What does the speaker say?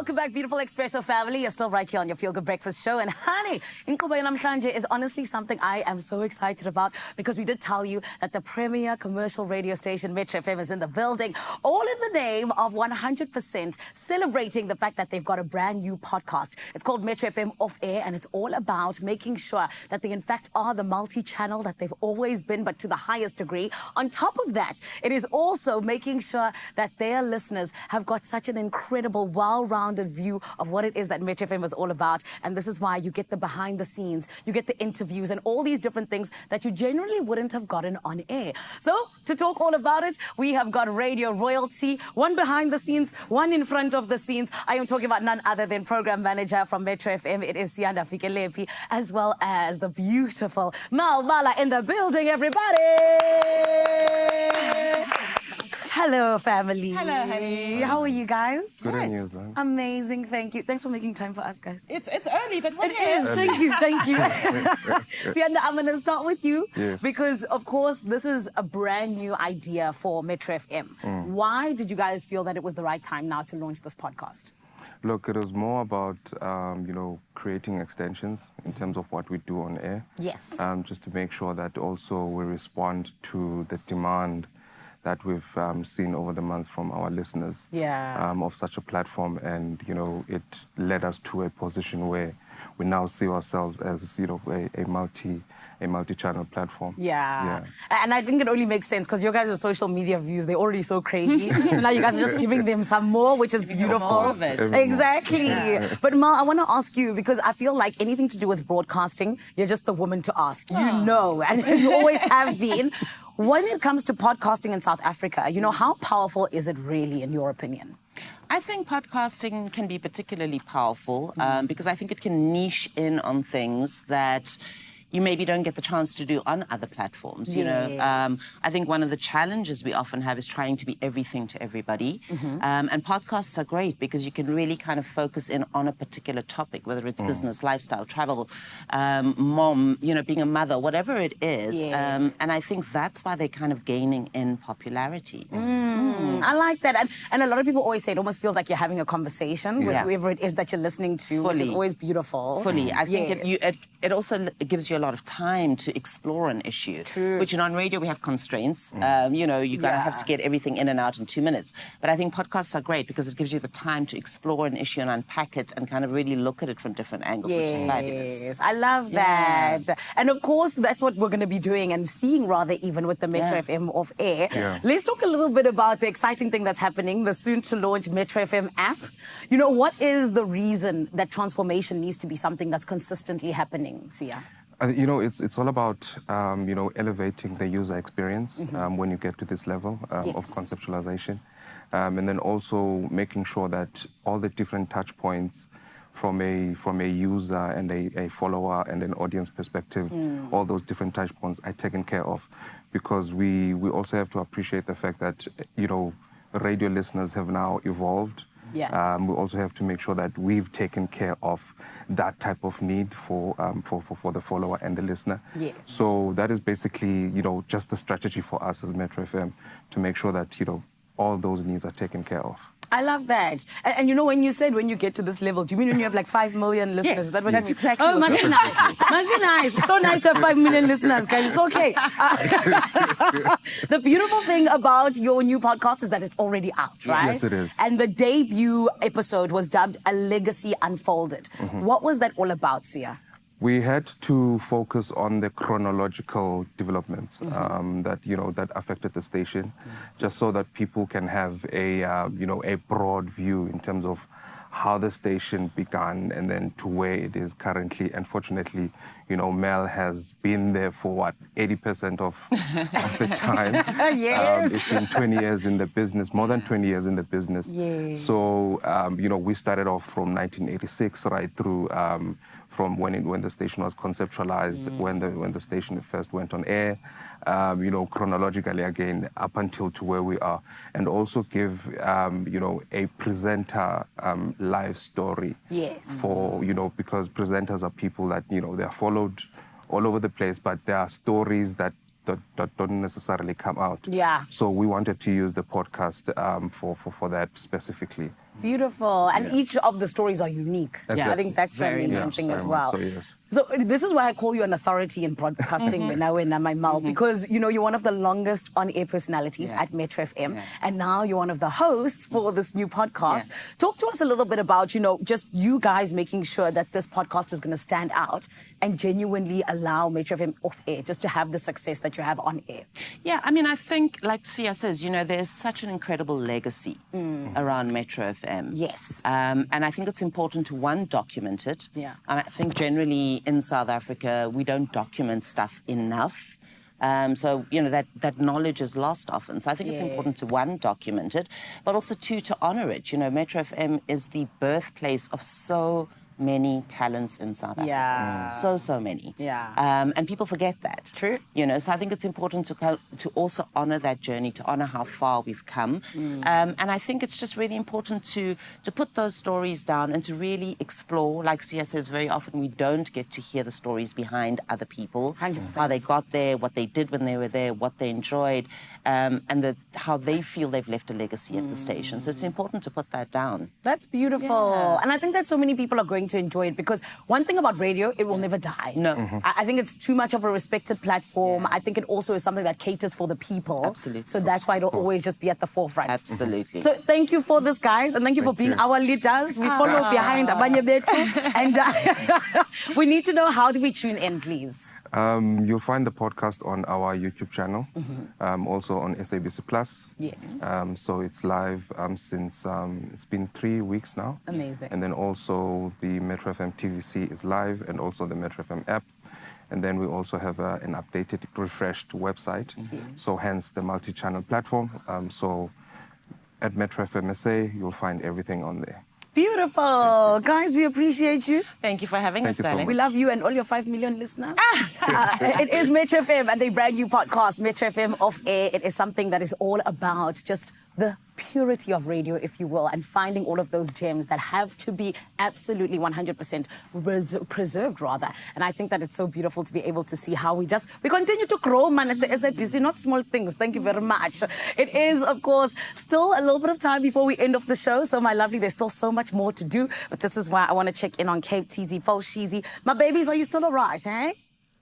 Welcome back, beautiful Expresso family. You're still right here on your Feel Good Breakfast show. And honey, Inkuba Namhlanje is honestly something I am so excited about because we did tell you that the premier commercial radio station, Metro FM, is in the building, all in the name of 100% celebrating the fact that they've got a brand new podcast. It's called Metro FM Off Air, and it's all about making sure that they in fact are the multi-channel that they've always been, but to the highest degree. On top of that, it is also making sure that their listeners have got such an incredible, well-rounded view of what it is that Metro FM is all about. And this is why you get the behind the scenes, you get the interviews and all these different things that you generally wouldn't have gotten on air. So to talk all about it, we have got radio royalty, one behind the scenes, one in front of the scenes. I am talking about none other than program manager from Metro FM. It is Sianda Fikelepi, as well as the beautiful Mal Bala in the building, everybody. Hello, family. Hello, honey. How are you guys? Good on you, son. Amazing, thank you. Thanks for making time for us, guys. It's early, but It is. Thank you. Sianda, I'm going to start with you. Yes. Because, of course, this is a brand new idea for Metro FM. Why did you guys feel that it was the right time now to launch this podcast? Look, it was more about, creating extensions in terms of what we do on air. Yes. Just to make sure that also we respond to the demand that we've seen over the months from our listeners of such a platform. And, it led us to a position where we now see ourselves as, a multi-channel platform. Yeah. And I think it only makes sense because your guys' social media views, they're already so crazy. So now you guys are just giving them some more, which is beautiful. More of it. Exactly. Yeah. But Mal, I want to ask you, because I feel like anything to do with broadcasting, you're just the woman to ask. You know, and you always have been. When it comes to podcasting in South Africa, how powerful is it really, in your opinion? I think podcasting can be particularly powerful because I think it can niche in on things that you maybe don't get the chance to do on other platforms, I think one of the challenges we often have is trying to be everything to everybody. And podcasts are great because you can really kind of focus in on a particular topic, whether it's business, lifestyle, travel, mom, being a mother, whatever it is. And I think that's why they're kind of gaining in popularity. I like that. And a lot of people always say it almost feels like you're having a conversation with whoever it is that you're listening to, which is always beautiful. I think it also gives you a lot of time to explore an issue. True. Which on radio we have constraints. You're gonna have to get everything in and out in 2 minutes. But I think podcasts are great because it gives you the time to explore an issue and unpack it and kind of really look at it from different angles, which is fabulous. Yes, I love that. And of course, that's what we're going to be doing and seeing rather even with the Metro FM Off Air. Let's talk a little bit about the exciting thing that's happening, the soon-to-launch Metro FM app. What is the reason that transformation needs to be something that's consistently happening, Sia? It's all about, elevating the user experience when you get to this level of conceptualization. And then also making sure that all the different touch points from a user and a follower and an audience perspective, all those different touch points are taken care of. Because we also have to appreciate the fact that, radio listeners have now evolved. We also have to make sure that we've taken care of that type of need for the follower and the listener. Yes. So that is basically, just the strategy for us as Metro FM to make sure that, all those needs are taken care of. I love that. And when you said when you get to this level, do you mean when you have like 5 million listeners? Yes, Is that what that's you mean? exactly Oh, what must be nice. Must be nice. It's so nice to have 5 million listeners, guys. It's okay. The beautiful thing about your new podcast is that it's already out, right? Yes, it is. And the debut episode was dubbed A Legacy Unfolded. What was that all about, Sia? We had to focus on the chronological developments that affected the station, just so that people can have a broad view in terms of how the station began and then to where it is currently. Unfortunately, Mel has been there for 80% of the time. Yes. It's been 20 years in the business, more than 20 years in the business. Yes. So, we started off from 1986 right through from when the station was conceptualized, when the station first went on air, chronologically again up until to where we are, and also give a presenter life story. Yes. For because presenters are people that they are followed all over the place, but there are stories that don't necessarily come out. Yeah. So we wanted to use the podcast for that specifically. Beautiful. And each of the stories are unique. Exactly. I think that's the Very amazing much thing very as much well. so, yes. So this is why I call you an authority in broadcasting my mouth, because you know you're one of the longest on-air personalities at Metro FM, and now you're one of the hosts for this new podcast. Talk to us a little bit about just you guys making sure that this podcast is going to stand out and genuinely allow Metro FM off air just to have the success that you have on air. Yeah, I mean, I think, like Sia says, there's such an incredible legacy around Metro FM. Yes. And I think it's important to, one, document it. Yeah. I think generally in South Africa, we don't document stuff enough. So, that knowledge is lost often. So I think it's important to, one, document it, but also, two, to honor it. Metro FM is the birthplace of so many talents in South Africa. Yeah. So many. Yeah. And people forget that. True. So I think it's important to also honor that journey, to honor how far we've come. And I think it's just really important to put those stories down and to really explore. Like Sia says, very often we don't get to hear the stories behind other people. 100%. How they got there, what they did when they were there, what they enjoyed, and how they feel they've left a legacy at the station. So it's important to put that down. That's beautiful. Yeah. And I think that so many people are going to enjoy it, because one thing about radio, it will never die. No. I think it's too much of a respected platform. I think it also is something that caters for the people. Absolutely. So that's why it'll always just be at the forefront. Absolutely. So thank you for this, guys, and thank you for being our leaders. We follow behind Abanye Betu, and we need to know, how do we tune in, please? You'll find the podcast on our YouTube channel, also on SABC Plus. Yes. So it's live since it's been 3 weeks now. Amazing. And then also the Metro FM TVC is live, and also the Metro FM app. And then we also have an updated, refreshed website. So hence the multi-channel platform. So at Metro FM SA, you'll find everything on there. Beautiful. Guys, we appreciate you. Thank you for having us, you so darling. much. We love you and all your 5 million listeners. It is Metro FM and their brand new podcast, Metro FM Off Air. It is something that is all about just the purity of radio, if you will, and finding all of those gems that have to be absolutely 100% preserved, rather. And I think that it's so beautiful to be able to see how we continue to grow, man, at the SABC, not small things. Thank you very much. It is, of course, still a little bit of time before we end off the show. So, my lovely, there's still so much more to do. But this is why I want to check in on Cape TZ, Falshizi. My babies, are you still all right, eh?